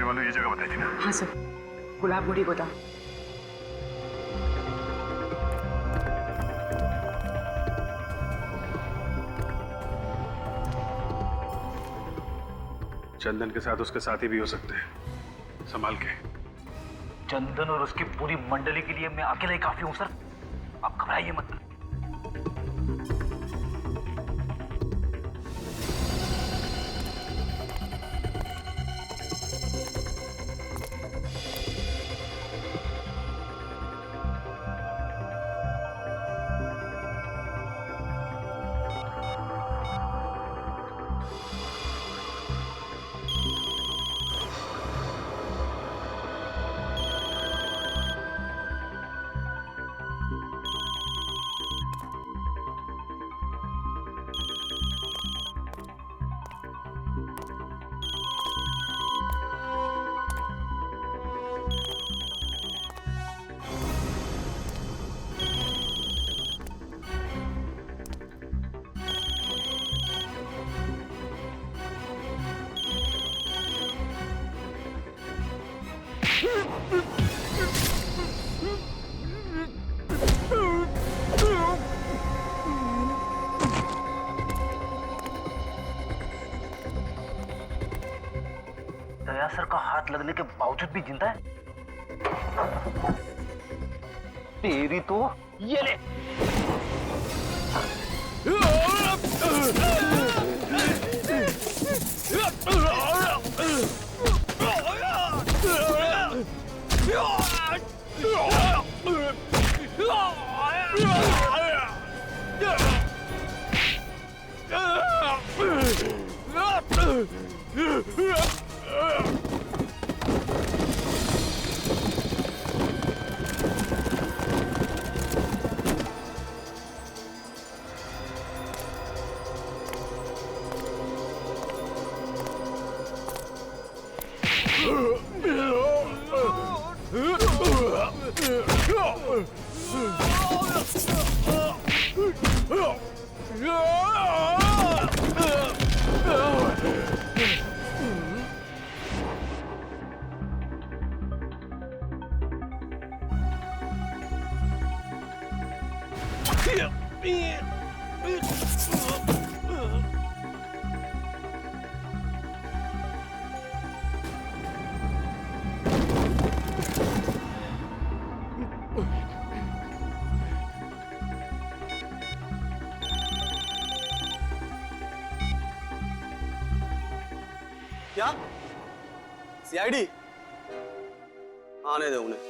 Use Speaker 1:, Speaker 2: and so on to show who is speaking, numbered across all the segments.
Speaker 1: वालों ये जगह बताई थी ना?
Speaker 2: हाँ सर, गुलाब गुड़ी गोदाम।
Speaker 1: चंदन के साथ उसके साथी भी हो सकते हैं, संभाल के।
Speaker 3: चंदन और उसकी पूरी मंडली के लिए मैं अकेला ही काफी हूं सर, आप घबराइए मत। दया सर का हाथ लगने के बावजूद भी जिंदा है? तेरी तो ये ले।
Speaker 4: क्या सीआईडी? आने दो उन्हें।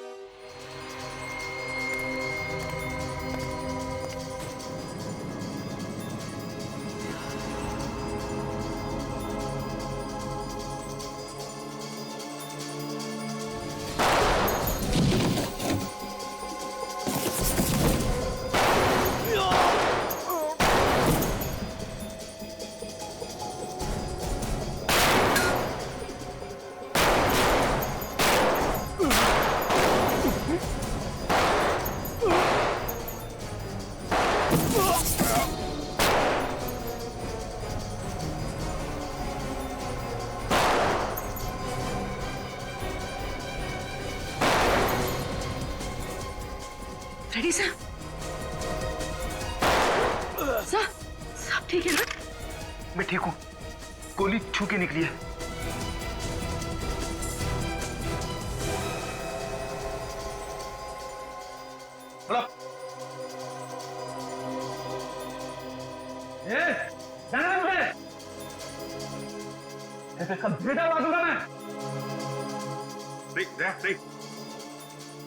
Speaker 2: रेडी साहब? साहब ठीक है ना?
Speaker 3: मैं ठीक हूँ, गोली छू के निकली है।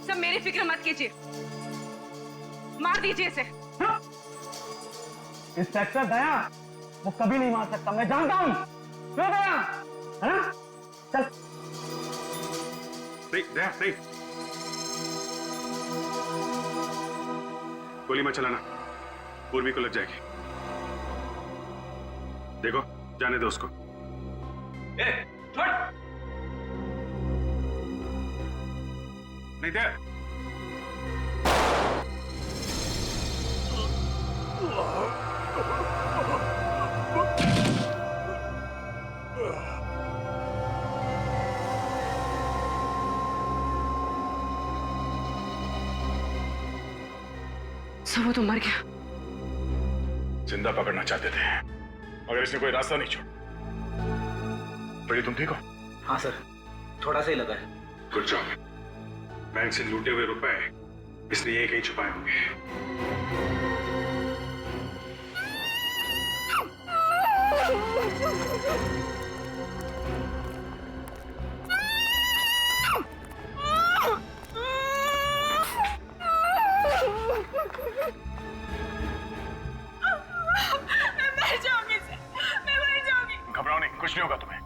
Speaker 2: सब मेरी फिक्र मत कीजिए, मार दीजिए इसे।
Speaker 5: इंस्पेक्टर दया वो कभी नहीं मार सकता, मैं जानता हूँ। क्यों दया, है ना? चल
Speaker 1: नहीं, गोली मत चलाना, पूर्वी को लग जाएगी। देखो, जाने दो उसको।
Speaker 3: छोड़।
Speaker 1: नहीं दे।
Speaker 2: सर वो तो मर गया।
Speaker 1: जिंदा पकड़ना चाहते थे मगर इसने कोई रास्ता नहीं छोड़ा। बड़ी तुम ठीक हो?
Speaker 3: हाँ सर, थोड़ा सा ही लगा है।
Speaker 1: Good job. बैंक से लूटे हुए रुपए इसने ये कहीं छुपाए होंगे। घबराओ नहीं, कुछ नहीं होगा तुम्हें।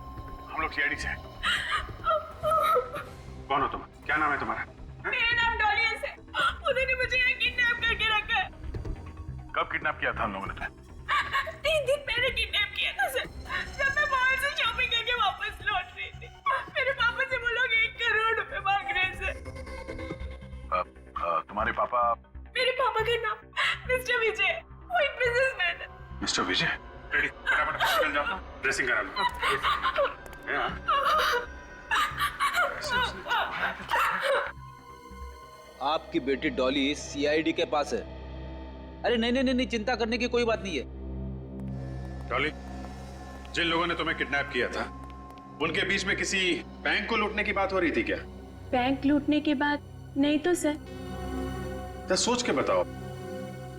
Speaker 1: हम लोग सीआईडी से हैं। कौन हो तुम? क्या नाम है तुम्हारा?
Speaker 2: मेरा नाम डॉली है सर। उन्होंने मुझे यहाँ किडनैप करके रखा है।
Speaker 1: कब किडनैप किया था हम लोगों ने तुम्हें?
Speaker 2: 3 दिन पहले किडनैप किया था सर, जब मैं मॉल से शॉपिंग करके वापस लौट रही थी। मेरे पापा से वो लोग 1 करोड़ रुपए मांग रहे हैं सर।
Speaker 1: तुम्हारे पापा?
Speaker 2: मेरे पापा का नाम मिस्टर विजय, वो एक बिजनेसमैन है।
Speaker 1: मिस्टर विजय? रेडी, फटाफट हॉस्पिटल जाओ, ड्रेसिंग करा लो।
Speaker 3: आपकी बेटी डॉली सीआईडी के पास है। अरे नहीं नहीं नहीं, चिंता करने की कोई बात नहीं है।
Speaker 1: डॉली, जिन लोगों ने तुम्हें किडनैप किया था उनके बीच में किसी बैंक को लूटने की बात हो रही थी क्या?
Speaker 6: बैंक लूटने के बाद नहीं तो सर।
Speaker 1: तो सोच के बताओ,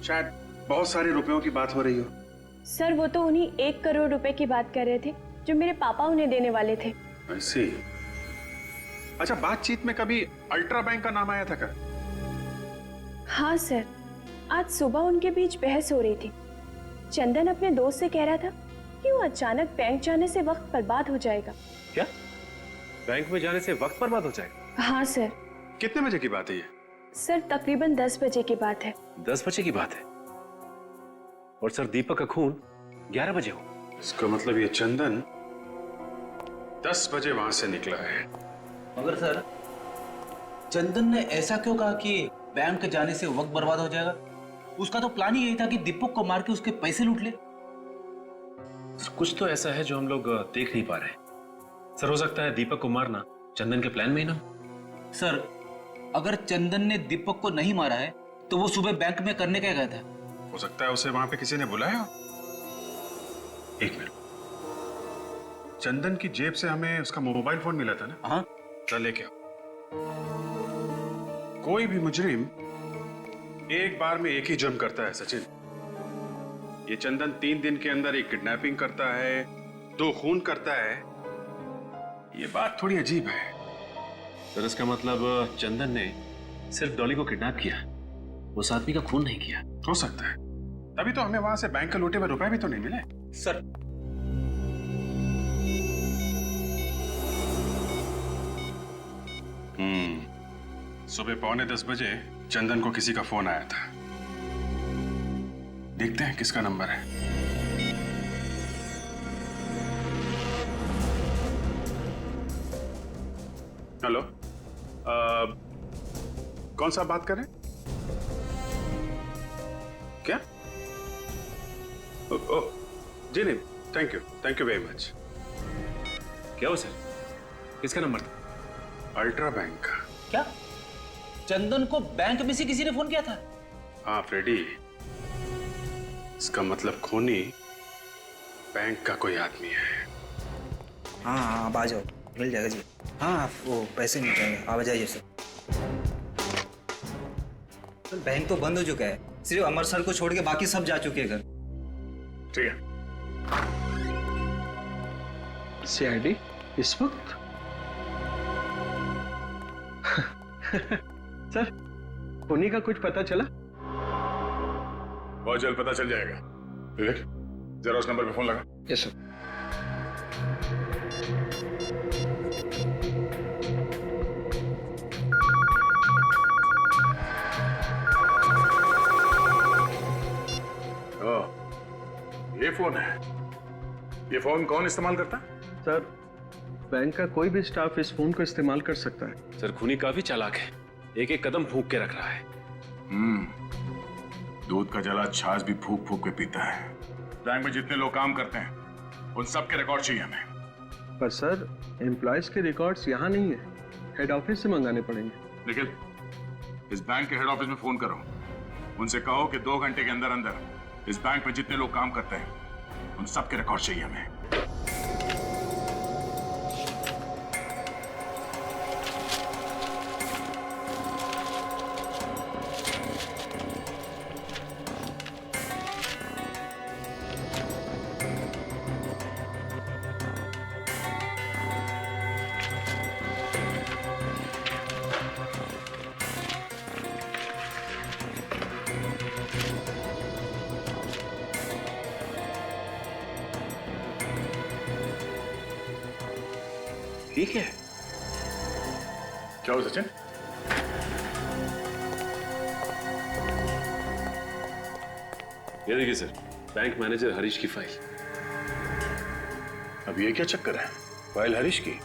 Speaker 1: शायद बहुत सारे रुपयों की बात हो रही हो।
Speaker 6: सर वो तो उन्हीं 1 करोड़ रुपए की बात कर रहे थे जो मेरे पापा उन्हें देने वाले थे।
Speaker 1: ऐसी? अच्छा, बातचीत में कभी अल्ट्रा बैंक का नाम आया था क्या?
Speaker 6: हाँ सर, आज सुबह उनके बीच बहस हो रही थी। चंदन अपने दोस्त से कह रहा था कि वो अचानक बैंक जाने से वक्त बर्बाद हो जाएगा।
Speaker 1: क्या? बैंक में जाने से वक्त बर्बाद हो जाएगा?
Speaker 6: हाँ सर।
Speaker 1: कितने बजे की बात है ये?
Speaker 6: सर तकरीबन 10 बजे की बात है।
Speaker 7: 10 बजे की बात है? और सर दीपक का खून 11 बजे हो।
Speaker 1: इसका मतलब ये चंदन 10 बजे वहां से निकला है।
Speaker 3: मगर सर, चंदन ने ऐसा क्यों कहा कि बैंक जाने से वक्त बर्बाद हो जाएगा? उसका तो प्लान ही यही था कि दीपक को मार के उसके पैसे लूट ले।
Speaker 7: कुछ तो ऐसा है जो हम लोग देख नहीं पा रहे। सर हो सकता है दीपक को मारना चंदन के प्लान में ही ना।
Speaker 3: सर, अगर चंदन ने दीपक को नहीं मारा है तो वो सुबह बैंक में करने क्या गया था?
Speaker 1: हो सकता है उसे वहां पे किसी ने बुलाया। एक मिनट, चंदन की जेब से हमें उसका मोबाइल फोन मिला था ना?
Speaker 3: हाँ।
Speaker 1: चल लेके आओ। कोई भी मुजरिम एक बार में एक ही जुर्म करता है सचिन। ये चंदन 3 दिन के अंदर एक किडनैपिंग करता है, 2 खून करता है। ये बात थोड़ी अजीब है।
Speaker 7: सर इसका मतलब चंदन ने सिर्फ डॉली को किडनैप किया, उस आदमी का खून नहीं किया।
Speaker 1: हो सकता है, तभी तो हमें वहां से बैंक के लूटे हुए रुपए भी तो नहीं मिले।
Speaker 3: सर,
Speaker 1: सुबह 9:45 बजे चंदन को किसी का फोन आया था। देखते हैं किसका नंबर है। हेलो, कौन सा बात कर रहे हैं? क्या? जी नहीं, थैंक यू वेरी मच।
Speaker 7: क्या हो सर, किसका नंबर था?
Speaker 1: अल्ट्रा बैंक का।
Speaker 3: क्या चंदन को बैंक में से किसी ने फोन किया था?
Speaker 1: हाँ फ्रेडी, इसका मतलब खूनी बैंक का कोई आदमी है।
Speaker 8: हाँ हाँ, आप आ जाओ, मिल जाएगा जी। हाँ, आप वो पैसे मिल जाएंगे, आप आ जाइए सर। तो बैंक तो बंद हो चुका है, सिर्फ अमर सर को छोड़ के बाकी सब जा चुके हैं घर।
Speaker 1: ठीक है।
Speaker 9: सीआईडी इस वक्त? सर, खूनी का कुछ पता चला?
Speaker 1: बहुत जल्द पता चल जाएगा। विवेक, जरा उस नंबर पे फोन लगा।
Speaker 9: Yes sir.
Speaker 1: ये फोन है। ये फोन कौन इस्तेमाल करता है?
Speaker 9: सर, बैंक का कोई भी स्टाफ इस फोन को इस्तेमाल कर सकता है।
Speaker 7: सर खूनी काफी चालाक है, एक एक कदम फूंक के रख रहा है।
Speaker 1: दूध का जला छाछ भी फूक फूक के पीता है। बैंक में जितने लोग काम करते हैं उन सब के रिकॉर्ड चाहिए हमें।
Speaker 9: पर सर, एम्प्लॉयज के रिकॉर्ड्स यहाँ नहीं है, हेड ऑफिस से मंगाने पड़ेंगे।
Speaker 1: निखिल, इस बैंक के हेड ऑफिस में फोन करो
Speaker 10: उनसे कहो कि 2 घंटे के अंदर अंदर इस बैंक में जितने लोग काम करते हैं उन सबके रिकॉर्ड चाहिए हमें।
Speaker 1: ठीक है।
Speaker 10: क्या हो सचिन?
Speaker 7: ये देखिए सर, बैंक मैनेजर हरीश की फाइल।
Speaker 10: अब ये क्या चक्कर है? फाइल हरीश की,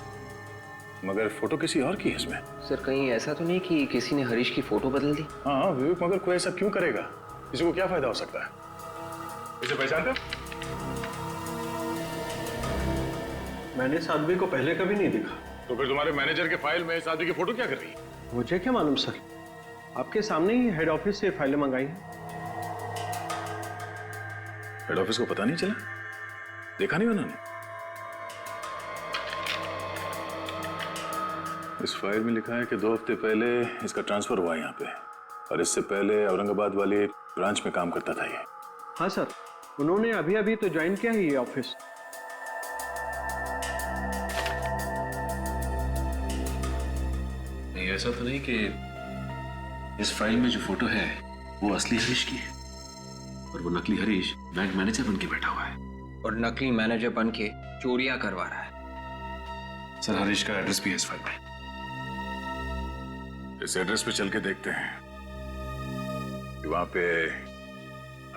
Speaker 10: मगर फोटो किसी और की है इसमें।
Speaker 8: सर कहीं ऐसा तो नहीं कि किसी ने हरीश की फोटो बदल दी?
Speaker 10: हाँ विवेक, मगर कोई ऐसा क्यों करेगा? किसी को क्या फायदा हो सकता है? इसे पहचानते हो?
Speaker 9: मैंने इस आदमी को पहले कभी नहीं देखा।
Speaker 10: तो फिर तुम्हारे मैनेजर के फाइल में इस आदमी की फोटो क्या कर रही है?
Speaker 9: मुझे क्या मालूम सर, आपके सामने ही हेड ऑफिस से फाइलें मंगाई हैं।
Speaker 10: हेड ऑफिस को पता नहीं चला? देखा नहीं उन्होंने? इस फाइल में लिखा है कि 2 हफ्ते पहले इसका ट्रांसफर हुआ यहाँ पे, और इससे पहले औरंगाबाद वाले ब्रांच में काम करता था ये।
Speaker 9: हाँ सर, उन्होंने अभी अभी तो ज्वाइन किया है ये ऑफिस।
Speaker 7: नहीं, ऐसा तो नहीं कि इस फाइल में जो फोटो है वो असली हरीश की है और वो नकली हरीश बैंक मैनेजर बन के बैठा हुआ है
Speaker 8: और नकली मैनेजर बन के चोरियां करवा रहा है।
Speaker 7: सर, हरीश का एड्रेस भी है इस फाइल में।
Speaker 10: इस एड्रेस पे चल के देखते हैं कि वहां पे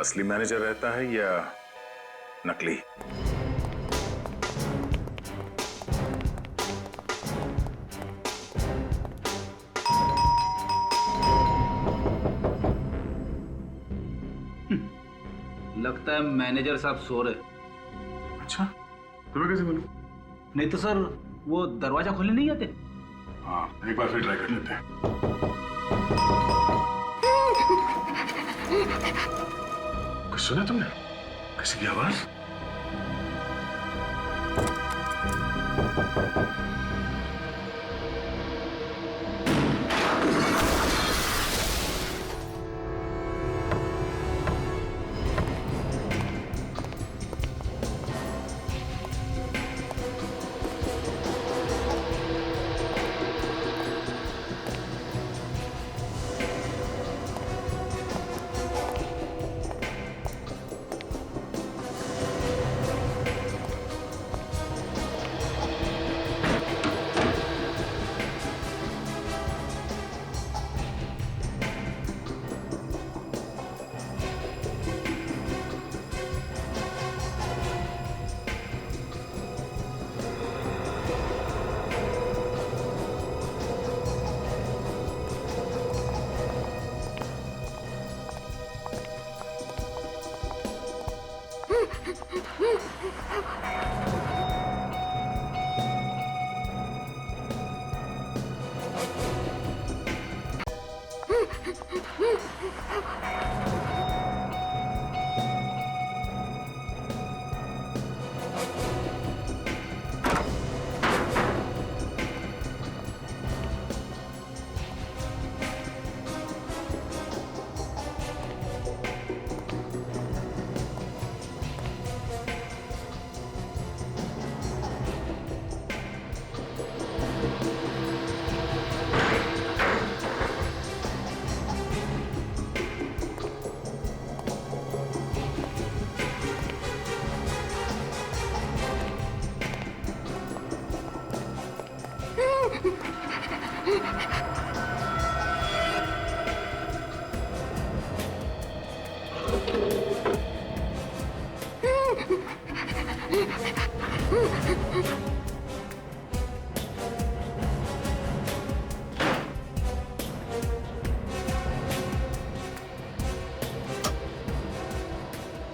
Speaker 10: असली मैनेजर रहता है या नकली।
Speaker 3: लगता है मैनेजर साहब सो रहे।
Speaker 10: अच्छा, तुम्हें कैसे बोलूं?
Speaker 3: नहीं तो सर वो दरवाजा खोलने नहीं आते?
Speaker 10: हाँ, एक बार फिर ट्राई कर लेते हैं। कुछ सुना तुमने? किसी की आवाज?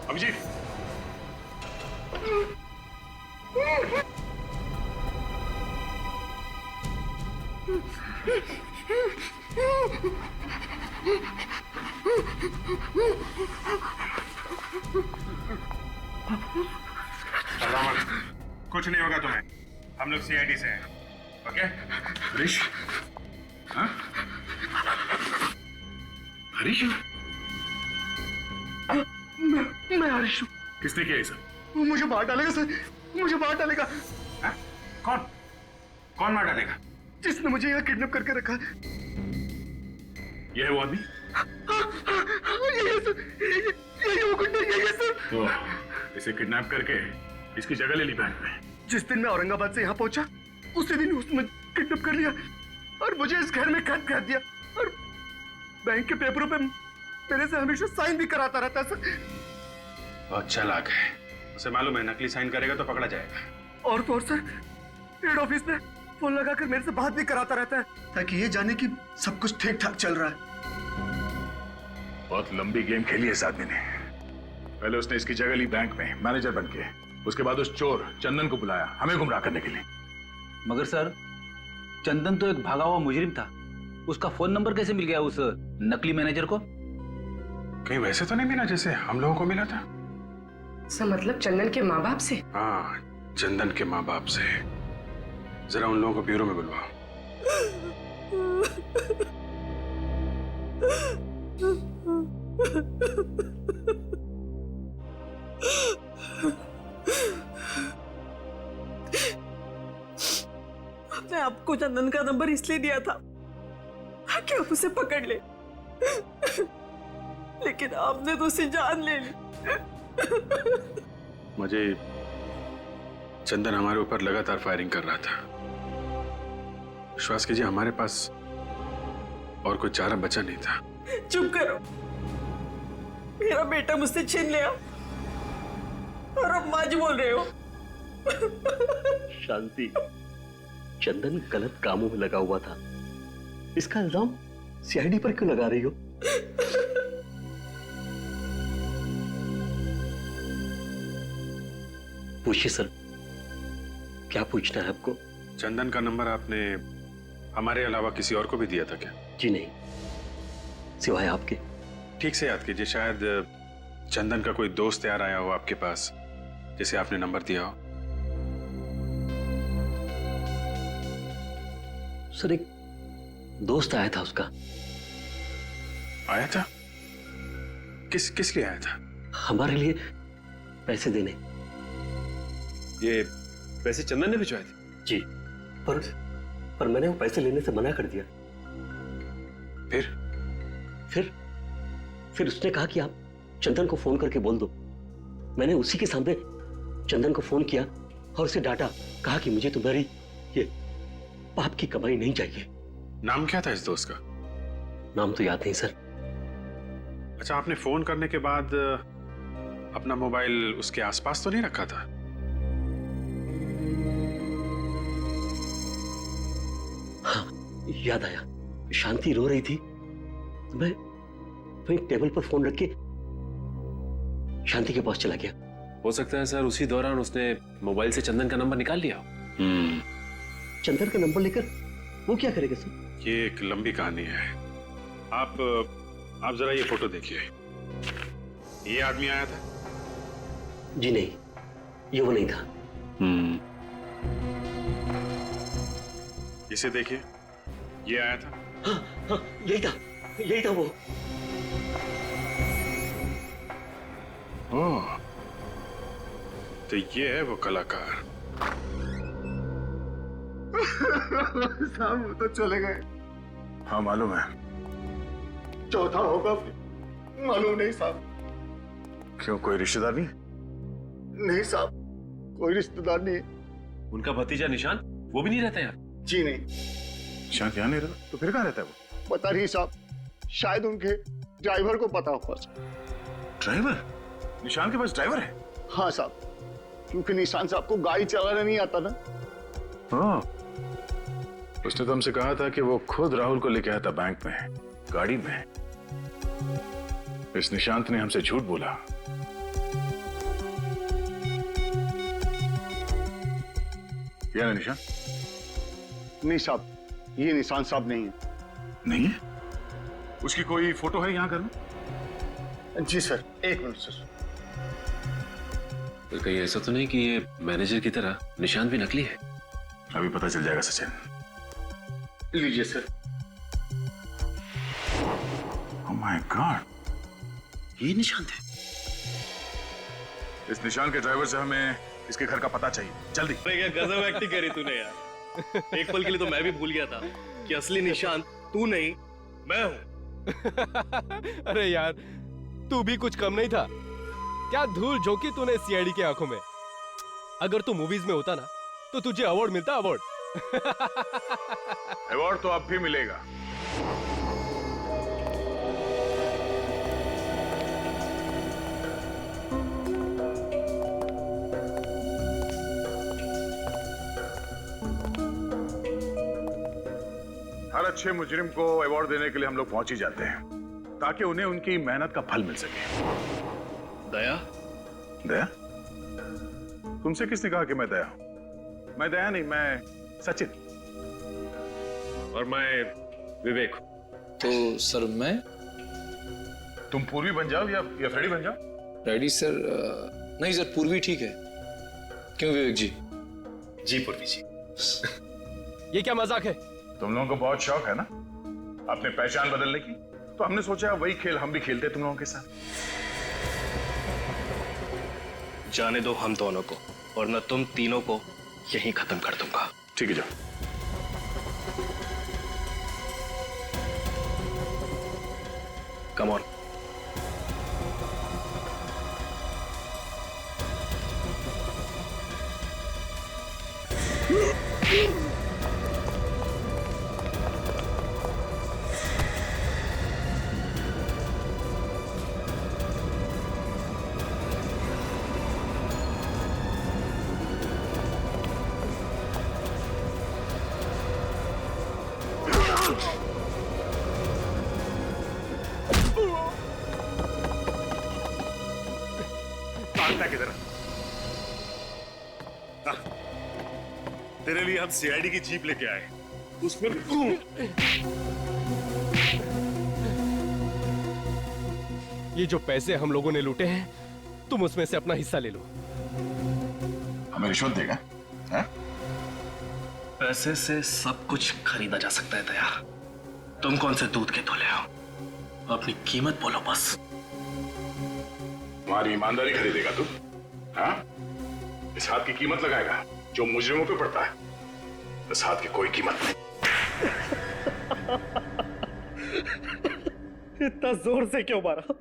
Speaker 10: अभिजीत,
Speaker 1: कुछ नहीं होगा तुम्हें, हम लोग सीआईडी से हैं, ओके?
Speaker 7: हरीश? हाँ? हरीश?
Speaker 9: मैं हरीश हूँ।
Speaker 1: किसने किया ये सब?
Speaker 9: वो मुझे मार डालेगा सर, मुझे मार डालेगा।
Speaker 1: हाँ? कौन? कौन मार डालेगा?
Speaker 9: जिसने मुझे यहाँ किडनैप करके रखा है।
Speaker 1: ये है वो आदमी?
Speaker 9: यही है सर, यही वो गुंडा, यही है सर।
Speaker 1: तो इसे किडनैप करके इसकी जगह ले ली बैंक में।
Speaker 9: जिस दिन मैं औरंगाबाद से यहाँ पहुंचा, उसी दिन उसने किडनैप कर लिया और मुझे इस घर में कैद कर दिया और बैंक के पेपरों पे मेरे से हमेशा साइन भी कराता रहता है सर।
Speaker 1: बहुत चालाक है, उसे मालूम है नकली साइन करेगा तो पकड़ा जाएगा।
Speaker 9: और तो और सर, हेड ऑफिस में फोन लगाकर मेरे से बात भी कराता रहता है ताकि ये जाने कि सब कुछ ठीक ठाक चल रहा है।
Speaker 10: बहुत लंबी गेम खेली है इस आदमी ने। पहले उसने इसकी जगह ली बैंक में मैनेजर बनके, उसके बाद उस चोर चंदन को बुलाया हमें गुमराह करने के लिए।
Speaker 3: मगर सर, चंदन तो एक भागा हुआ मुजरिम था, उसका फोन नंबर कैसे मिल गया उस नकली मैनेजर को?
Speaker 1: कहीं वैसे तो नहीं मिला जैसे हम लोगों को मिला था?
Speaker 2: सर मतलब चंदन के माँ बाप से?
Speaker 1: हाँ, चंदन के माँ बाप से। जरा उन लोगों को ब्यूरो में बुलवाओ।
Speaker 2: मैं आपको चंदन का नंबर इसलिए दिया था कि आप उसे पकड़ ले, लेकिन आपने तो उसे जान ले ली।
Speaker 1: मुझे चंदन हमारे ऊपर लगातार फायरिंग कर रहा था। विश्वास कीजिए, हमारे पास और कोई चारा बचा नहीं था।
Speaker 2: चुप करो, मेरा बेटा मुझसे छीन लिया और अब माँ जी बोल रहे हो।
Speaker 5: शांति, चंदन गलत कामों में लगा हुआ था, इसका इल्जाम सीआईडी पर क्यों लगा रही हो? पूछिए सर, क्या पूछना है आपको?
Speaker 1: चंदन का नंबर आपने हमारे अलावा किसी और को भी दिया था क्या?
Speaker 5: जी नहीं, सिवाय आपके।
Speaker 1: ठीक से याद कीजिए, शायद चंदन का कोई दोस्त यार आया हो आपके पास जिसे आपने नंबर दिया हो।
Speaker 5: सर, एक दोस्त आया था उसका।
Speaker 1: आया था? किस लिए आया था?
Speaker 5: हमारे लिए पैसे देने।
Speaker 7: ये पैसे चंदन ने भिजवाए थे?
Speaker 5: जी, पर मैंने वो पैसे लेने से मना कर दिया। फिर उसने कहा कि आप चंदन को फोन करके बोल दो। मैंने उसी के सामने चंदन को फोन किया और उसे डांटा, कहा कि मुझे तुम्हारी ये पाप की कमाई नहीं चाहिए।
Speaker 1: नाम क्या था इस दोस्त का?
Speaker 5: नाम तो याद नहीं सर।
Speaker 1: अच्छा, आपने फोन करने के बाद अपना मोबाइल उसके आसपास तो नहीं रखा था?
Speaker 5: हाँ, याद आया। शांति रो रही थी, मैं टेबल पर फोन रख के शांति के पास चला गया।
Speaker 7: हो सकता है सर उसी दौरान उसने मोबाइल से चंदन का नंबर निकाल लिया हो।
Speaker 5: चंदन का नंबर लेकर वो क्या करेगा सर?
Speaker 1: ये एक लंबी कहानी है। आप जरा ये फोटो देखिए। ये आदमी आया था?
Speaker 5: जी नहीं, ये वो नहीं था।
Speaker 1: इसे देखिए, ये आया था?
Speaker 5: हाँ, यही था वो।
Speaker 1: ओह, तो ये है वो कलाकार।
Speaker 9: साहब वो तो चले गए।
Speaker 10: हाँ मालूम है।
Speaker 9: चौथा होगा मालूम नहीं साहब।
Speaker 10: क्यों, कोई रिश्तेदार नहीं?
Speaker 9: नहीं साहब, कोई रिश्तेदार नहीं।
Speaker 7: उनका भतीजा निशांत, वो भी नहीं रहता यार?
Speaker 9: जी नहीं।
Speaker 10: निशांत यहाँ नहीं रहता तो फिर कहाँ रहता है वो?
Speaker 9: पता नहीं साहब, शायद उनके ड्राइवर को पता होगा।
Speaker 10: ड्राइवर? निशांत के पास ड्राइवर है?
Speaker 9: हाँ साहब, क्योंकि निशांत साहब को गाड़ी चलाना नहीं आता ना।
Speaker 10: हाँ, उसने तो हमसे कहा था कि वो खुद राहुल को लेके आया था बैंक में, गाड़ी में। इस निशांत ने हमसे झूठ बोला। क्या है निशांत?
Speaker 9: नहीं साहब, ये निशांत साहब नहीं है।
Speaker 10: नहीं है? उसकी कोई फोटो है यहाँ घर में?
Speaker 9: जी सर, एक मिनट सर।
Speaker 7: तो कहीं ऐसा तो नहीं कि ये मैनेजर की तरह निशांत भी नकली है?
Speaker 10: अभी पता चल जाएगा सचिन।
Speaker 9: लीजिए सर।
Speaker 10: ओह माय गॉड,
Speaker 7: ये निशांत है।
Speaker 10: इस निशान के ड्राइवर से हमें इसके घर का पता चाहिए, जल्दी।
Speaker 4: क्या गजब एक्टिंग करी तूने यार। एक पल के लिए तो मैं भी भूल गया था कि असली निशांत तू नहीं मैं हूं।
Speaker 11: अरे यार, तू भी कुछ कम नहीं था। क्या धूल झोंकी तूने सीआईडी की आंखों में। अगर तू मूवीज में होता ना तो तुझे अवार्ड मिलता, अवार्ड।
Speaker 10: अवार्ड तो अब भी मिलेगा। हर अच्छे मुजरिम को अवार्ड देने के लिए हम लोग पहुंच ही जाते हैं, ताकि उन्हें उनकी मेहनत का फल मिल सके।
Speaker 4: दया?
Speaker 10: दया? तुमसे किसने कहा कि मैं दया हूं? मैं दया नहीं, मैं सचिन।
Speaker 4: और मैं विवेक।
Speaker 12: तो सर मैं?
Speaker 10: तुम पूर्वी बन जाओ या फ्रेडी बन जाओ।
Speaker 12: Ready sir? नहीं सर, पूर्वी ठीक है। क्यों विवेक जी?
Speaker 4: जी पूर्वी जी।
Speaker 11: ये क्या मजाक है?
Speaker 10: तुम लोगों को बहुत शौक है ना अपने पहचान बदलने की, तो हमने सोचा वही खेल हम भी खेलते तुम लोगों के साथ।
Speaker 4: जाने दो हम दोनों को, और मैं तुम तीनों को यहीं खत्म कर दूंगा।
Speaker 10: ठीक है, जाओ।
Speaker 4: Come on.
Speaker 10: किधर?
Speaker 4: तेरे लिए हम सीआईडी की जीप लेके आए, उसमें
Speaker 11: ये जो पैसे हम लोगों ने लूटे हैं, तुम उसमें से अपना हिस्सा ले लो।
Speaker 10: हमें रिश्वत देगा? है?
Speaker 4: पैसे से सब कुछ खरीदा जा सकता है दया। तुम कौन से दूध के धुले हो? अपनी कीमत बोलो बस।
Speaker 10: तुम्हारी ईमानदारी खरीदेगा तू? हाँ? इस हाथ की कीमत लगाएगा जो मुजरिमों पे पड़ता है। इस हाथ की कोई कीमत नहीं।
Speaker 4: इतना जोर से क्यों मारा?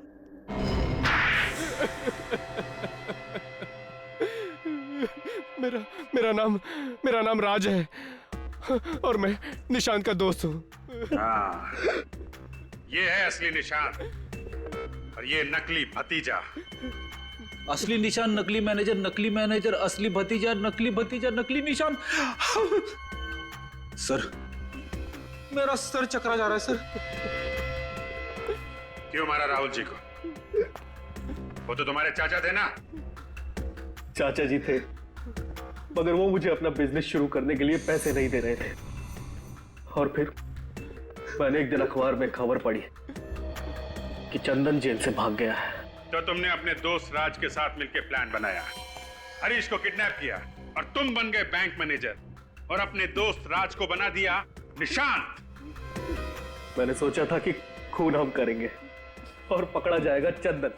Speaker 11: मेरा नाम राज है और मैं निशांत का दोस्त हूँ।
Speaker 1: हाँ, ये है असली निशांत और ये नकली भतीजा।
Speaker 3: असली निशान, नकली मैनेजर, असली भतीजा, नकली निशान। सर, मेरा सर चकरा जा रहा है सर।
Speaker 1: क्यों मारा राहुल जी को? वो तो तुम्हारे चाचा थे ना?
Speaker 4: चाचा जी थे, मगर वो मुझे अपना बिजनेस शुरू करने के लिए पैसे नहीं दे रहे थे। और फिर मैंने एक दिन अखबार में खबर पढ़ी कि चंदन जेल से भाग गया है।
Speaker 1: तो तुमने अपने दोस्त राज के साथ मिलकर प्लान बनाया, हरीश को किडनैप किया और तुम बन गए बैंक मैनेजर और अपने दोस्त राज को बना दिया निशांत।
Speaker 4: मैंने सोचा था कि खून हम करेंगे और पकड़ा जाएगा चंदन।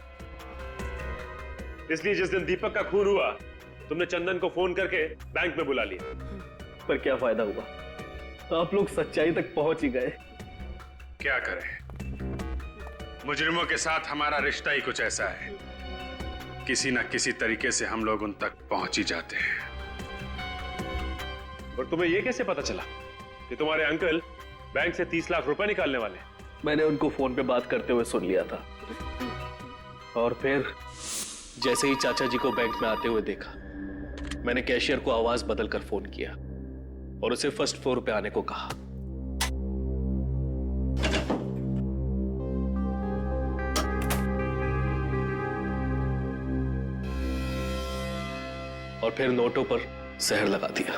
Speaker 4: इसलिए जिस दिन दीपक का खून हुआ, तुमने चंदन को फोन करके बैंक में बुला लिया। पर क्या फायदा हुआ? आप लोग सच्चाई तक पहुंच ही गए।
Speaker 1: क्या करें, मुजरिमों के साथ हमारा रिश्ता ही कुछ ऐसा है, किसी ना किसी तरीके से हम लोग उन तक पहुंच ही जाते हैं।
Speaker 4: और तुम्हें यह कैसे पता चला कि तुम्हारे अंकल बैंक से 30 लाख रुपए निकालने वाले? मैंने उनको फोन पे बात करते हुए सुन लिया था। और फिर जैसे ही चाचा जी को बैंक में आते हुए देखा, मैंने कैशियर को आवाज बदलकर फोन किया और उसे फर्स्ट फ्लोर पे आने को कहा। और फिर नोटों पर जहर लगा दिया।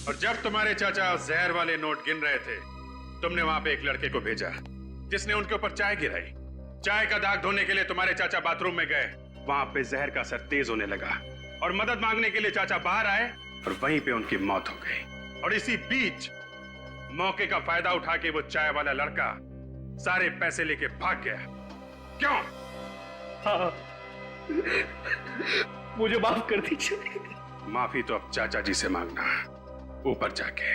Speaker 1: और जब तुम्हारे चाचा जहर वाले नोट गिन रहे थे, तुमने वहां पे एक लड़के को भेजा जिसने उनके ऊपर चाय गिराई। चाय का दाग धोने के लिए तुम्हारे चाचा बाथरूम में गए, वहां पे जहर का असर तेज होने लगा और मदद मांगने के लिए चाचा बाहर आए और वहीं पे उनकी मौत हो गई। और इसी बीच मौके का फायदा उठा के वो चाय वाला लड़का सारे पैसे लेके भाग गया। क्यों?
Speaker 4: हाँ, मुझे माफ कर दीजिए।
Speaker 1: माफी तो अब चाचा जी से मांगना, ऊपर जाके।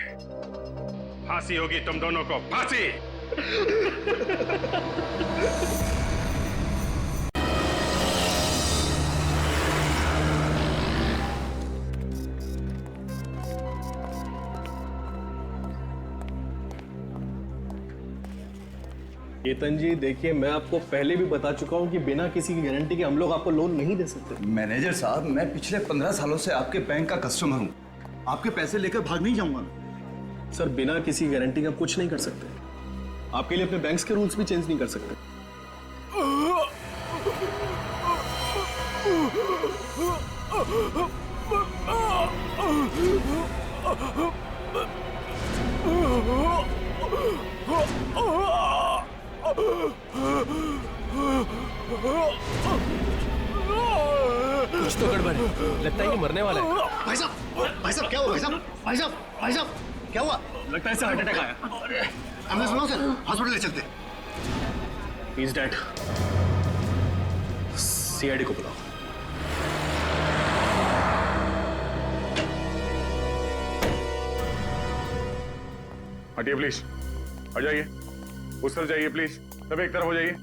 Speaker 1: फांसी होगी तुम दोनों को, फांसी।
Speaker 11: केतन जी देखिए, मैं आपको पहले भी बता चुका हूं कि बिना किसी की गारंटी के हम लोग आपको लोन नहीं दे सकते।
Speaker 9: मैनेजर साहब, मैं पिछले 15 सालों से आपके बैंक का कस्टमर हूँ। आपके पैसे लेकर भाग नहीं जाऊंगा।
Speaker 11: सर, बिना किसी गारंटी के आप कुछ नहीं कर सकते। आपके लिए अपने बैंक्स के रूल्स भी चेंज नहीं कर सकते। कुछ तो गड़बड़ है, लगता है कि मरने वाला है।
Speaker 9: भाई साहब क्या हुआ? भाई साहब क्या हुआ?
Speaker 11: लगता है इसे हार्ट अटैक आया।
Speaker 9: एम्बुलेंस बुलाओ सर, हॉस्पिटल ले चलते।
Speaker 11: He is dead. सीआईडी को बुलाओ।
Speaker 10: हटिए प्लीज, हट जाइए, उस तरफ जाइए प्लीज, सब एक तरफ हो जाइए।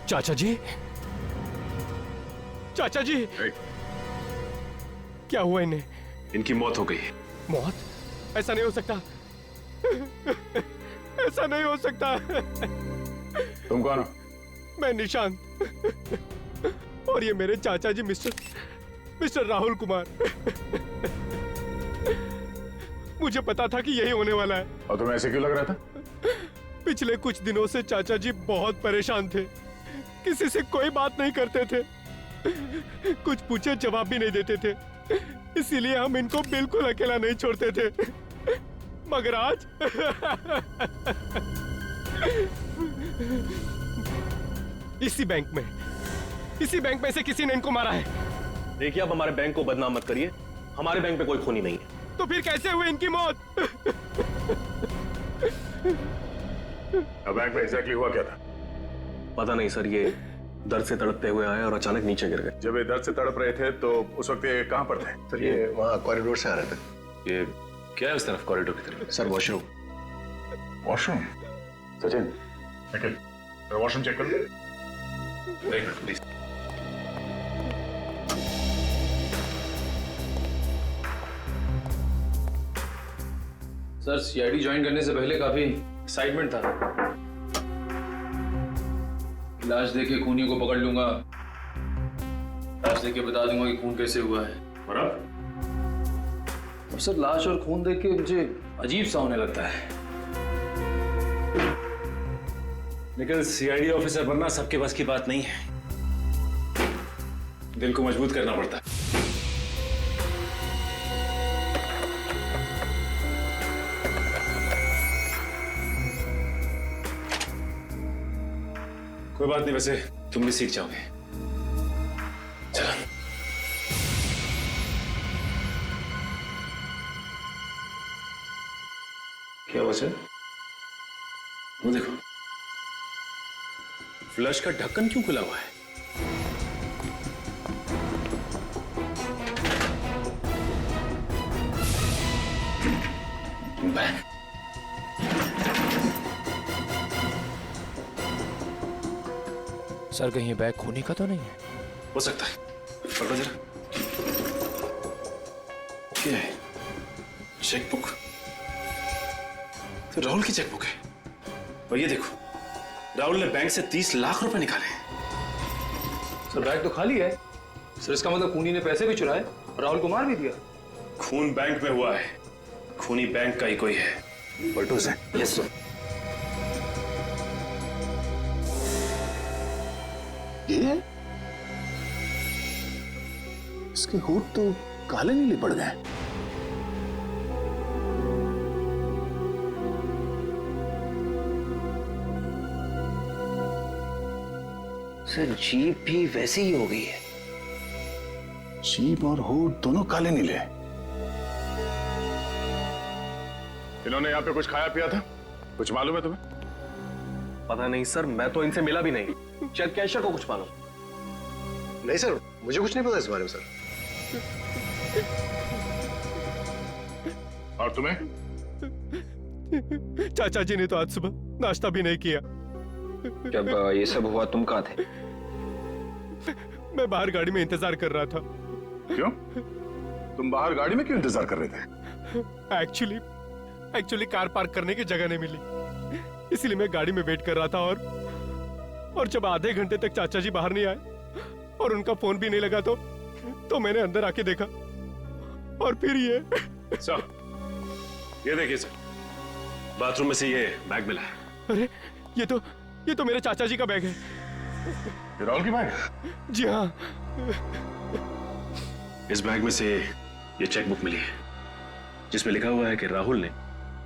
Speaker 11: चाचा जी, चाचा जी, क्या हुआ इन्हें?
Speaker 7: इनकी मौत हो गई।
Speaker 11: मौत? ऐसा नहीं हो सकता, ऐसा नहीं हो सकता।
Speaker 10: तुम कौन हो?
Speaker 11: मैं निशांत, और ये मेरे चाचा जी मिस्टर राहुल कुमार। मुझे पता था कि यही होने वाला है।
Speaker 10: और तुम्हें ऐसे क्यों लग रहा था?
Speaker 11: पिछले कुछ दिनों से चाचा जी बहुत परेशान थे, किसी से कोई बात नहीं करते थे, कुछ पूछे जवाब भी नहीं देते थे, इसीलिए हम इनको बिल्कुल अकेला नहीं छोड़ते थे। मगर आज इसी बैंक में से किसी ने इनको मारा है।
Speaker 4: देखिए, आप हमारे बैंक को बदनाम मत करिए, हमारे बैंक में कोई खूनी नहीं है।
Speaker 11: तो फिर कैसे हुई इनकी मौत?
Speaker 10: अब बैंक में एग्जैक्टली हुआ क्या था?
Speaker 4: पता नहीं सर, ये दर्द से तड़पते हुए आए और अचानक नीचे गिर गए।
Speaker 10: जब ये दर्द से तड़प रहे थे तो उस वक्त ये कहां पर थे?
Speaker 7: सर ये वहाँ कॉरिडोर से आ रहे थे। ये क्या है उस तरफ कॉरिडोर की तरफ?
Speaker 10: Sir washroom. Washroom? Sachin, Nikhil, washroom check कर लो।
Speaker 7: एक minute please.
Speaker 12: Sir, CID join करने से पहले काफी एक्साइटमेंट था। लाश देखे खूनी को पकड़ लूंगा, लाश देख के बता दूंगा कि खून कैसे हुआ है।
Speaker 10: और
Speaker 12: अब सर, लाश और खून देख के मुझे अजीब सा होने लगता है।
Speaker 7: लेकिन सीआईडी ऑफिसर बनना सबके बस की बात नहीं है, दिल को मजबूत करना पड़ता है। कोई बात नहीं, वैसे तुम भी सीख जाओगे। चलो। क्या हुआ सर? वो देखो, फ्लश का ढक्कन क्यों खुला हुआ है? बैग।
Speaker 12: सर, कहीं बैग खूनी का तो नहीं है?
Speaker 7: हो सकता है, पकड़ो जरा। क्या है? चेकबुक। तो राहुल की चेकबुक है। और ये देखो, राहुल ने बैंक से 30 लाख रुपए निकाले।
Speaker 12: सर, बैग तो खाली है। सर, इसका मतलब खूनी ने पैसे भी चुराए और राहुल को मार भी दिया।
Speaker 7: खून बैंक में हुआ है, खूनी बैंक का ही कोई है।
Speaker 10: बल्टू से?
Speaker 7: Yes sir.
Speaker 11: ये इसके होठ तो
Speaker 10: काले नीले पड़ गए।
Speaker 8: सर जीप भी वैसी ही हो गई है।
Speaker 10: जीप और होठ दोनों काले नीले। इन्होंने यहाँ पे कुछ खाया पिया था? कुछ मालूम है तुम्हें?
Speaker 4: पता नहीं सर, मैं तो इनसे मिला भी नहीं। शायद कैशियर को कुछ मालूम।
Speaker 9: नहीं सर, मुझे कुछ नहीं पता इस बारे में सर।
Speaker 10: और तुम्हें?
Speaker 11: चाचा जी ने तो आज सुबह नाश्ता भी नहीं किया।
Speaker 8: जब ये सब हुआ तुम कहाँ थे?
Speaker 11: मैं बाहर गाड़ी में इंतजार कर रहा था।
Speaker 10: क्यों? तुम बाहर गाड़ी में क्यों इंतजार कर रहे थे?
Speaker 11: एक्चुअली कार पार्क करने की जगह नहीं मिली, इसलिए मैं गाड़ी में वेट कर रहा था। और जब आधे घंटे तक चाचा जी बाहर नहीं आए और उनका फोन भी नहीं लगा तो मैंने अंदर आके देखा और फिर ये।
Speaker 1: सर, ये देखिए सर, बाथरूम में से ये बैग मिला है।
Speaker 11: अरे ये तो मेरे चाचा जी का बैग है।
Speaker 10: ये राहुल की बैग?
Speaker 11: जी हाँ।
Speaker 1: इस बैग में से ये चेकबुक मिली है जिसमें लिखा हुआ है कि राहुल ने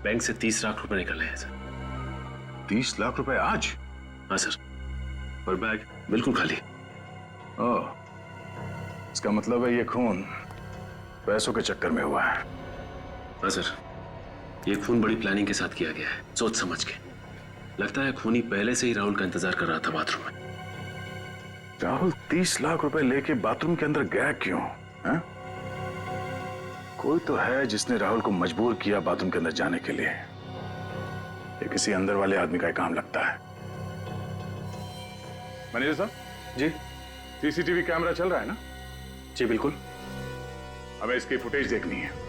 Speaker 1: बैंक से 30 लाख रुपए निकाले हैं सर।
Speaker 10: 30 लाख रुपए आज?
Speaker 1: हाँ सर, और बैग बिल्कुल खाली।
Speaker 10: ओह, इसका मतलब है ये खून पैसों के चक्कर में हुआ है।
Speaker 1: हाँ सर, ये खून बड़ी प्लानिंग के साथ किया गया है, सोच समझ के। लगता है खूनी पहले से ही राहुल का इंतजार कर रहा था बाथरूम में।
Speaker 10: राहुल 30 लाख रुपए लेके बाथरूम के अंदर गया क्यों? है? कोई तो है जिसने राहुल को मजबूर किया बाथरूम के अंदर जाने के लिए। ये किसी अंदर वाले आदमी का काम लगता है। मैनेजर साहब
Speaker 1: जी,
Speaker 10: सीसीटीवी कैमरा चल रहा है ना?
Speaker 1: जी बिल्कुल।
Speaker 10: हमें इसकी फुटेज देखनी है।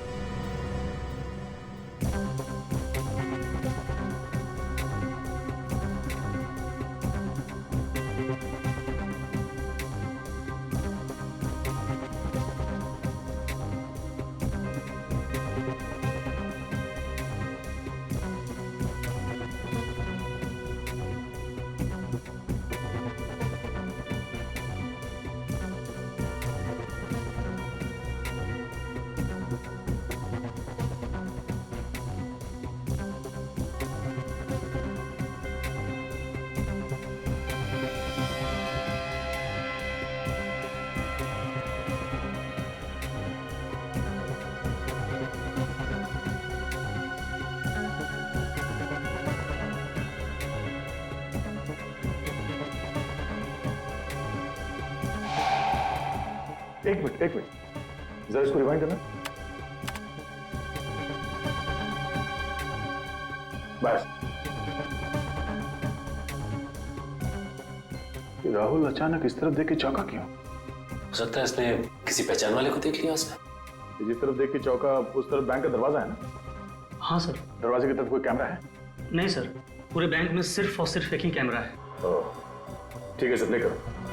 Speaker 10: एक मिनट जरा इसको रिवाइंड करना। बस। राहुल अचानक इस तरफ देख के चौंका क्यों?
Speaker 7: हो सकता है इसने किसी पहचान वाले को देख लिया उसने।
Speaker 10: जिस तरफ देख के चौंका उस तरफ बैंक का दरवाजा है ना?
Speaker 13: हाँ सर।
Speaker 10: दरवाजे की तरफ कोई कैमरा है?
Speaker 13: नहीं सर, पूरे बैंक में सिर्फ और सिर्फ एक ही कैमरा है।
Speaker 10: ठीक है सर, प्ले करो।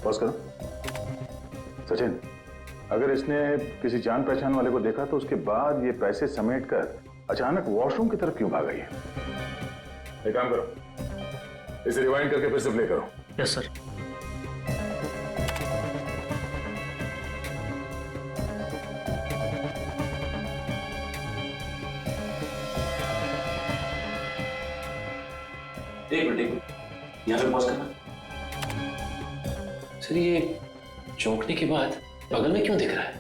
Speaker 10: पॉज करो। सचिन, अगर इसने किसी जान पहचान वाले को देखा तो उसके बाद ये पैसे समेटकर अचानक वॉशरूम की तरफ क्यों भागा? ये एक काम करो, इसे रिवाइंड करके फिर से प्ले करो।
Speaker 13: Yes sir.
Speaker 7: एक मिनट, यहाँ पे पॉज करना। सर, ये चौंकने के बाद बगल में क्यों दिख रहा है?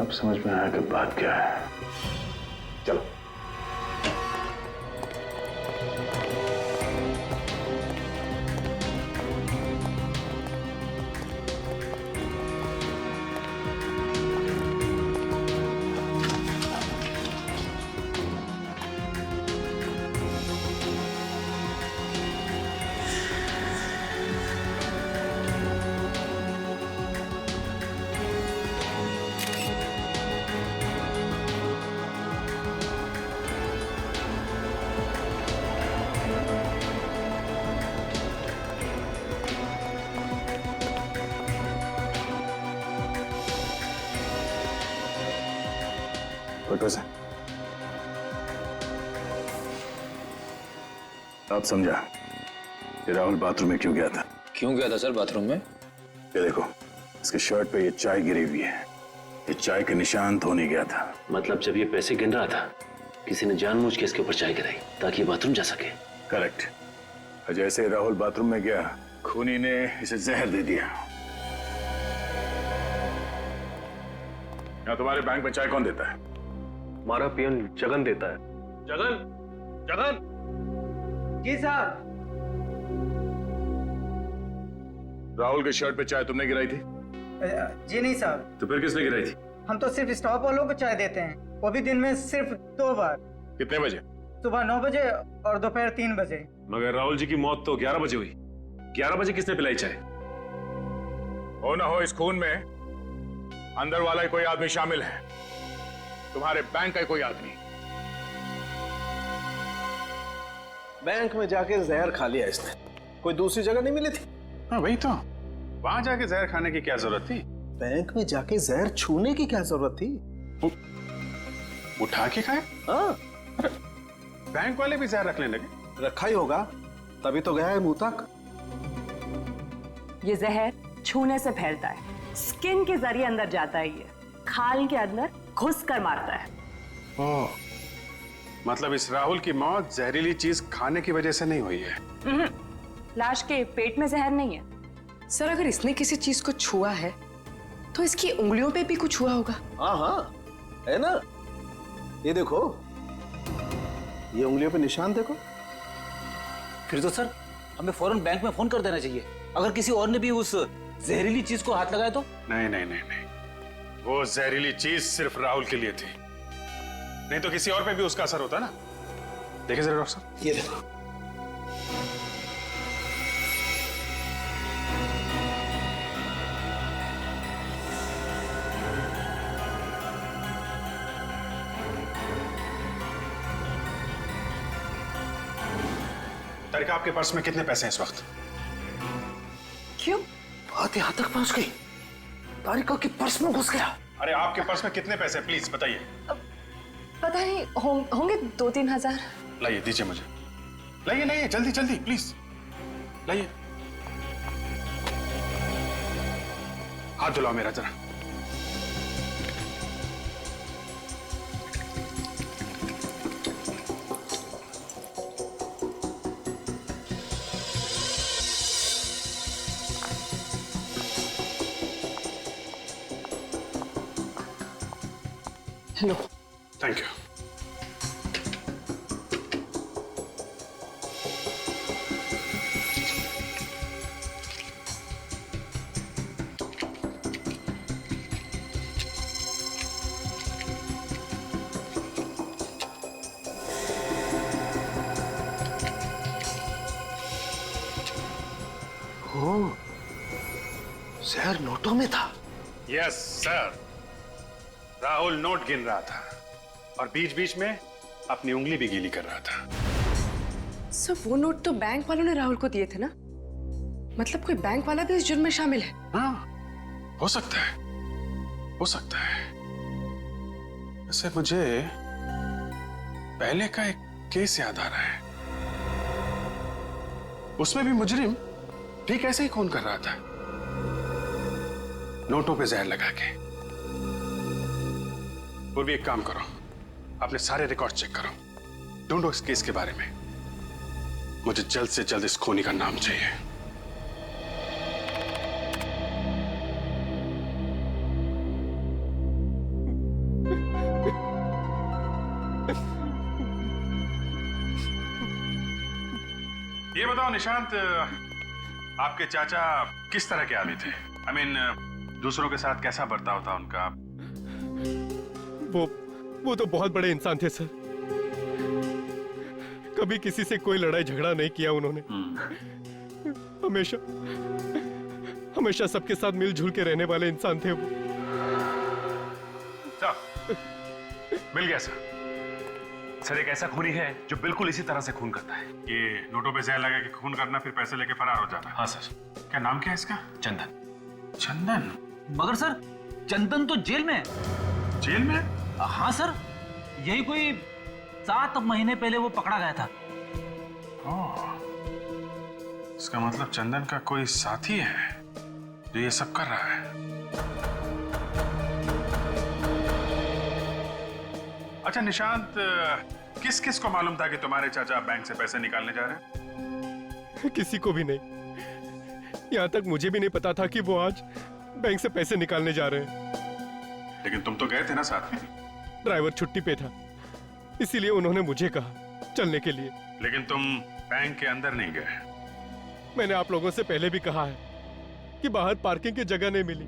Speaker 10: अब समझ में आया कि बात क्या है। चलो। फोटो से अब समझा कि राहुल बाथरूम में क्यों गया था।
Speaker 12: क्यों गया था सर बाथरूम में?
Speaker 10: ये देखो, इसके शर्ट पे ये चाय गिरी हुई है। ये चाय के निशान धोने गया था।
Speaker 5: मतलब जब ये पैसे गिन रहा था किसी ने जानबूझ के इसके ऊपर चाय गिराई ताकि ये बाथरूम जा सके।
Speaker 10: करेक्ट। जैसे राहुल बाथरूम में गया, खूनी ने इसे जहर दे दिया। यहाँ तुम्हारे बैंक में चाय कौन देता है?
Speaker 4: हमारा पियन जगन देता है। जगन, जगन।
Speaker 8: जी साहब।
Speaker 10: राहुल के शर्ट पे चाय तुमने गिराई थी?
Speaker 8: जी नहीं साहब।
Speaker 10: तो फिर किसने गिराई थी?
Speaker 8: हम तो सिर्फ स्टॉप वालों को चाय देते हैं, वो भी दिन में सिर्फ 2 बार।
Speaker 10: कितने बजे?
Speaker 8: सुबह 9 बजे और दोपहर 3 बजे।
Speaker 7: मगर राहुल जी की मौत तो 11 बजे हुई। 11 बजे किसने पिलाई चाय?
Speaker 10: हो ना हो इस खून में अंदर वाला ही कोई आदमी शामिल है। तुम्हारे बैंक का ही कोई आदमी।
Speaker 11: बैंक में जाके जहर खा लिया इसने, कोई दूसरी जगह नहीं मिली थी।
Speaker 1: हाँ वही तो, वहां जाके जहर खाने की क्या जरूरत थी?
Speaker 11: बैंक में जाके जहर छूने की क्या जरूरत थी?
Speaker 1: उठा के खाए?
Speaker 11: हाँ,
Speaker 1: बैंक वाले भी जहर रखने लगे।
Speaker 11: रखा ही होगा, तभी तो गया है मुंह तक।
Speaker 2: ये जहर छूने से फैलता है, स्किन के जरिए अंदर जाता है, ये खाल के अंदर घुस कर मारता है।
Speaker 1: ओह, मतलब इस राहुल की मौत जहरीली चीज खाने की वजह से नहीं हुई है।
Speaker 2: लाश के पेट में जहर नहीं है।
Speaker 14: सर अगर इसने किसी चीज को छुआ है तो इसकी उंगलियों पे भी कुछ हुआ होगा।
Speaker 11: हाँ हाँ, है ना? ये देखो, ये उंगलियों पे निशान देखो।
Speaker 3: फिर तो सर हमें फौरन बैंक में फोन कर देना चाहिए। अगर किसी और ने भी उस जहरीली चीज को हाथ लगाया तो?
Speaker 1: नहीं नहीं नहीं नहीं, वो जहरीली चीज सिर्फ राहुल के लिए थी, नहीं तो किसी और पे भी उसका असर होता ना। देखिए जरा डॉक्टर साहब,
Speaker 11: ये देखो।
Speaker 1: तारिका, आपके पर्स में कितने पैसे हैं इस वक्त?
Speaker 14: क्यों?
Speaker 11: बात यहाँ तक पहुंच गई, तारिका के पर्स में घुस गया।
Speaker 1: अरे आपके पर्स में कितने पैसे, प्लीज बताइए।
Speaker 14: पता नहीं, होंगे 2-3 हजार।
Speaker 1: लाइए, दीजिए मुझे। लाइए लाइए, जल्दी जल्दी प्लीज लाइए। हाथ धुलाओ मेरा जरा।
Speaker 14: लो।
Speaker 1: Thank you.
Speaker 11: जहर नोटों में था।
Speaker 1: यस सर, राहुल नोट गिन रहा था और बीच बीच में अपनी उंगली भी गीली कर रहा था।
Speaker 14: सर वो नोट तो बैंक वालों ने राहुल को दिए थे ना? मतलब कोई बैंक वाला भी इस जुर्म में शामिल है?
Speaker 1: हाँ, हो सकता है, हो सकता है। वैसे मुझे पहले का एक केस याद आ रहा है, उसमें भी मुजरिम ठीक ऐसे ही खून कर रहा था, नोटों पे जहर लगा के। और भी एक काम करो, अपने सारे रिकॉर्ड चेक करो, ढूंढो इस केस के बारे में। मुझे जल्द से जल्द इस खूनी का नाम चाहिए। ये बताओ निशांत, आपके चाचा किस तरह के आदमी थे? I mean, दूसरों के साथ कैसा बर्ताव था उनका?
Speaker 11: वो तो बहुत बड़े इंसान थे सर, कभी किसी से कोई लड़ाई झगड़ा नहीं किया उन्होंने। हमेशा हमेशा सबके साथ मिलजुल के रहने वाले इंसान थे वो।
Speaker 1: मिल गया सर।
Speaker 7: सर एक ऐसा खूनी है जो बिल्कुल इसी तरह से खून करता है।
Speaker 1: ये नोटों पे जहर लगा के खून करना, फिर पैसे लेके फरार हो जाना।
Speaker 7: हाँ सर।
Speaker 1: क्या नाम क्या है इसका?
Speaker 7: चंदन।
Speaker 1: चंदन?
Speaker 3: मगर सर चंदन तो जेल में है।
Speaker 1: जेल में?
Speaker 3: हाँ सर, यही कोई 7 महीने पहले वो पकड़ा गया था।
Speaker 1: इसका मतलब चंदन का कोई साथी है जो ये सब कर रहा है। अच्छा निशांत, किस किस को मालूम था कि तुम्हारे चाचा बैंक से पैसे निकालने जा रहे हैं?
Speaker 11: किसी को भी नहीं। यहाँ तक मुझे भी नहीं पता था कि वो आज बैंक से पैसे निकालने जा रहे हैं।
Speaker 1: लेकिन तुम तो गए थे ना साथ में।
Speaker 11: ड्राइवर छुट्टी पे था, इसीलिए उन्होंने मुझे कहा चलने के लिए।
Speaker 1: लेकिन तुम बैंक के अंदर नहीं गए।
Speaker 11: मैंने आप लोगों से पहले भी कहा है कि बाहर पार्किंग की जगह नहीं मिली,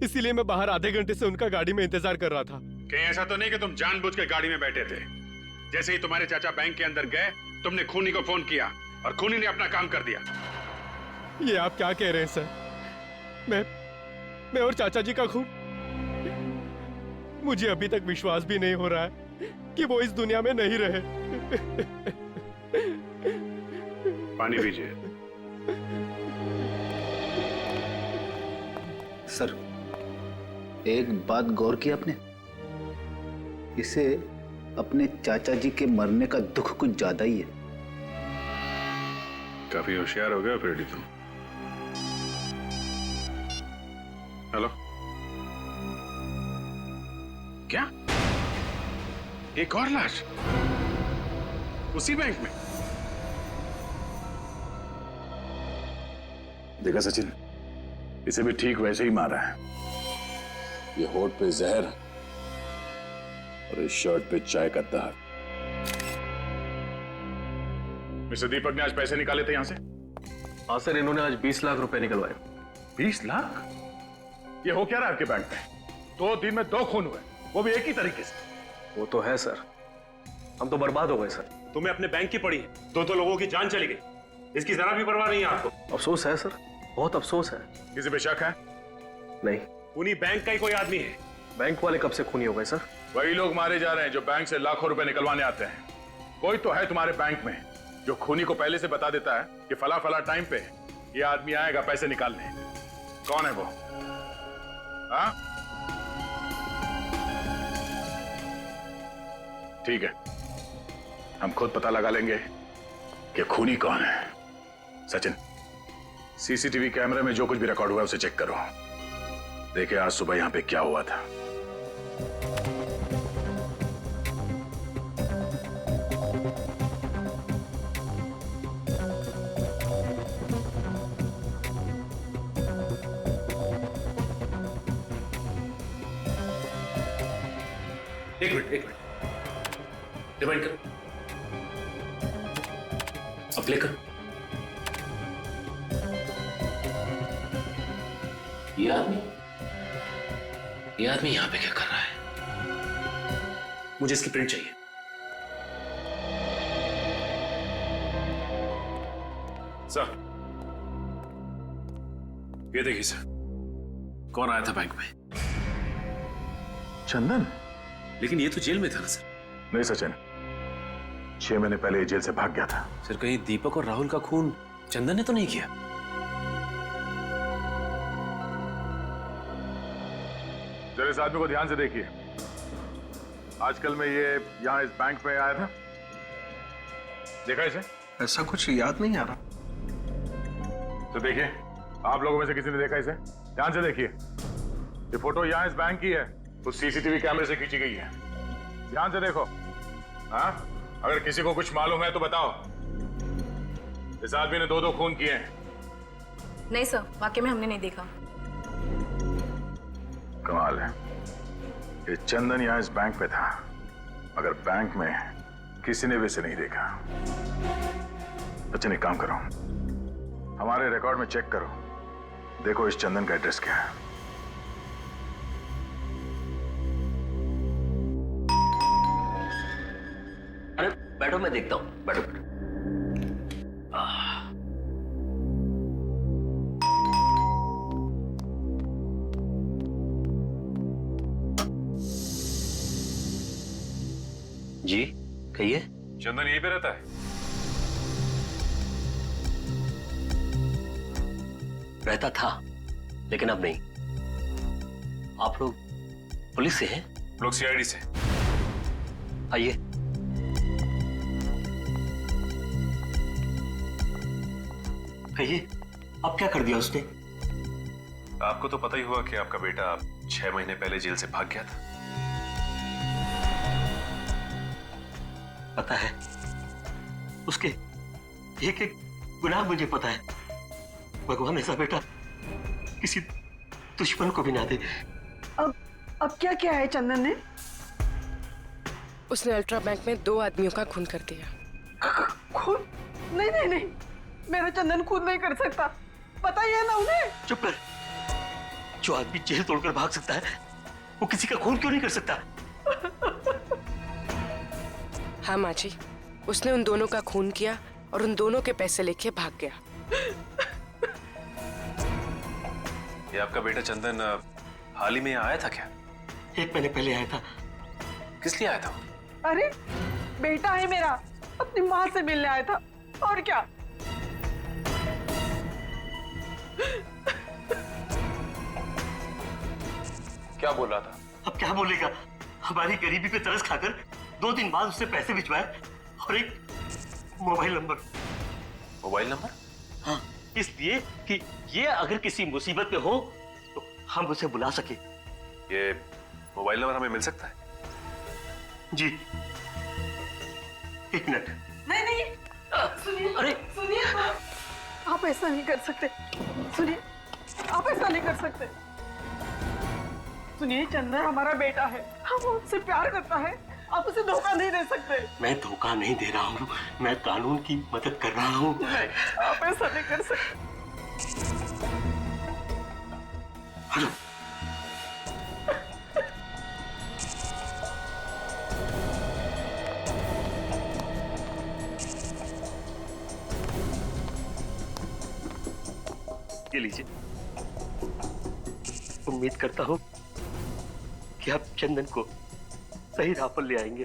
Speaker 11: इसीलिए मैं बाहर आधे घंटे से उनका गाड़ी में इंतजार कर रहा था।
Speaker 1: कहीं ऐसा तो नहीं कि तुम जानबूझ के गाड़ी में बैठे थे? जैसे ही तुम्हारे चाचा बैंक के अंदर गए, तुमने खूनी को फोन किया और खूनी ने अपना काम कर दिया।
Speaker 11: ये आप क्या कह रहे हैं सर? मैं और चाचा जी का खून? मुझे अभी तक विश्वास भी नहीं हो रहा है कि वो इस दुनिया में नहीं रहे।
Speaker 1: पानी पीजिए।
Speaker 3: सर, एक बात गौर की आपने? इसे अपने चाचा जी के मरने का दुख कुछ ज्यादा ही है।
Speaker 1: काफी होशियार हो गए फ्रेडी तुम। हेलो, क्या एक और लाश उसी बैंक में?
Speaker 10: देखा सचिन, इसे भी ठीक वैसे ही मारा है। ये होठ पे जहर और इस शर्ट पे चाय का दाग।
Speaker 1: मिस्टर दीपक ने आज पैसे निकाले थे यहां से?
Speaker 4: हाँ सर, इन्होंने आज 20 लाख रुपए निकलवाए।
Speaker 10: 20 लाख? ये हो क्या रहा है आपके बैंक में? 2 दिन में 2 खून हुए, वो भी एक ही तरीके से।
Speaker 4: वो तो है सर, हम तो बर्बाद हो गए सर।
Speaker 15: तुम्हें अपने बैंक की पड़ी है, 2 लोगों की जान चली गई, इसकी जरा भी परवाह नहीं है आपको?
Speaker 4: अफसोस है सर, बहुत अफसोस है।
Speaker 10: किसी पे शक है?
Speaker 4: नहीं।
Speaker 15: खूनी बैंक का ही कोई आदमी है।
Speaker 4: बैंक वाले कब से खूनी हो गए सर?
Speaker 10: वही लोग मारे जा रहे हैं जो बैंक से लाखों रुपए निकलवाने आते हैं। कोई तो है तुम्हारे बैंक में जो खूनी को पहले से बता देता है कि फला फला टाइम पे ये आदमी आएगा पैसे निकालने। कौन है वो? हाँ? ठीक है, हम खुद पता लगा लेंगे कि खूनी कौन है। सचिन, सीसीटीवी कैमरे में जो कुछ भी रिकॉर्ड हुआ है उसे चेक करो। देखे आज सुबह यहां पे क्या हुआ था।
Speaker 7: एक मिनट डिवाइड कर, अब प्ले कर। ये आदमी यहां पे क्या कर रहा है? मुझे इसकी प्रिंट चाहिए।
Speaker 1: सर, ये देखिए सर, कौन आया था बैंक में?
Speaker 10: चंदन?
Speaker 7: लेकिन ये तो जेल में था ना सर।
Speaker 10: नहीं सचिन, 6 महीने पहले ये जेल से भाग गया था।
Speaker 7: सर, कहीं दीपक और राहुल का खून चंदन ने तो नहीं किया?
Speaker 10: जरा इस आदमी को ध्यान से देखिए। आजकल में ये यहां इस बैंक में आया था, देखा इसे?
Speaker 9: ऐसा कुछ याद नहीं आ रहा।
Speaker 10: तो देखिए, आप लोगों में से किसी ने देखा इसे? ध्यान से देखिए। ये फोटो यहां इस बैंक की है, उस सीसीटीवी कैमरे से खींची गई है। ध्यान से देखो। हाँ, अगर किसी को कुछ मालूम है तो बताओ। इस आदमी ने 2 खून किए हैं।
Speaker 2: नहीं सर, वाकई में हमने नहीं देखा।
Speaker 10: कमाल है, ये चंदन यहां इस बैंक पे था, मगर बैंक में किसी ने भी इसे नहीं देखा। बच्चे, एक काम करो, हमारे रिकॉर्ड में चेक करो, देखो इस चंदन का एड्रेस क्या है।
Speaker 5: अरे बैठो, मैं देखता हूं। बैठो बैठो। जी कहिए।
Speaker 1: चंदन यहीं पे रहता है?
Speaker 5: रहता था, लेकिन अब नहीं। आप लोग पुलिस से हैं?
Speaker 7: लोग सीआईडी से।
Speaker 5: आइए। कहिए, अब क्या कर दिया उसने?
Speaker 7: आपको तो पता ही हुआ कि आपका बेटा 6 महीने पहले जेल से भाग गया था।
Speaker 5: पता है, उसके एक एक गुनाह मुझे पता है। भगवान ऐसा बेटा किसी दुश्मन को भी ना दे।
Speaker 14: अब क्या क्या है चंदन ने?
Speaker 16: उसने अल्ट्रा बैंक में 2 आदमियों का खून कर दिया।
Speaker 14: खून? नहीं नहीं नहीं, मेरा चंदन खून नहीं कर सकता, पता ही है ना उन्हें।
Speaker 5: चुप कर। जो आदमी जेल तोड़कर भाग सकता है वो किसी का खून क्यों नहीं कर सकता?
Speaker 16: हाँ माँ जी, उसने उन दोनों का खून किया और उन दोनों के पैसे लेके भाग गया।
Speaker 7: ये आपका बेटा चंदन हाल ही में आया था क्या?
Speaker 5: 1 महीने पहले आया था।
Speaker 7: किस लिए आया था?
Speaker 14: अरे बेटा है मेरा, अपनी माँ से मिलने आया था, और क्या।
Speaker 7: क्या बोल रहा था?
Speaker 5: अब क्या बोलेगा? हमारी गरीबी पे तरस खाकर 2 दिन बाद उसने पैसे भिजवाए और एक मोबाइल नंबर।
Speaker 7: Mobile number?
Speaker 5: हाँ, इसलिए कि ये अगर किसी मुसीबत में हो तो हम उसे बुला सके।
Speaker 7: ये मोबाइल नंबर हमें मिल सकता है?
Speaker 5: जी, 1 मिनट।
Speaker 14: नहीं नहीं, सुनिए।
Speaker 5: अरे
Speaker 14: सुनिए, आप ऐसा नहीं कर सकते। सुनिए, आप ऐसा नहीं कर सकते। सुनिए, चंदन हमारा बेटा है, हम उससे प्यार करता है, आप उसे धोखा नहीं दे सकते।
Speaker 5: मैं धोखा नहीं दे रहा हूँ, मैं कानून की मदद कर रहा हूँ।
Speaker 14: नहीं, आप ऐसा नहीं कर सकते।
Speaker 5: हेलो। ये लीजिए। उम्मीद करता हूँ कि आप चंदन को सही राह पर ले आएंगे।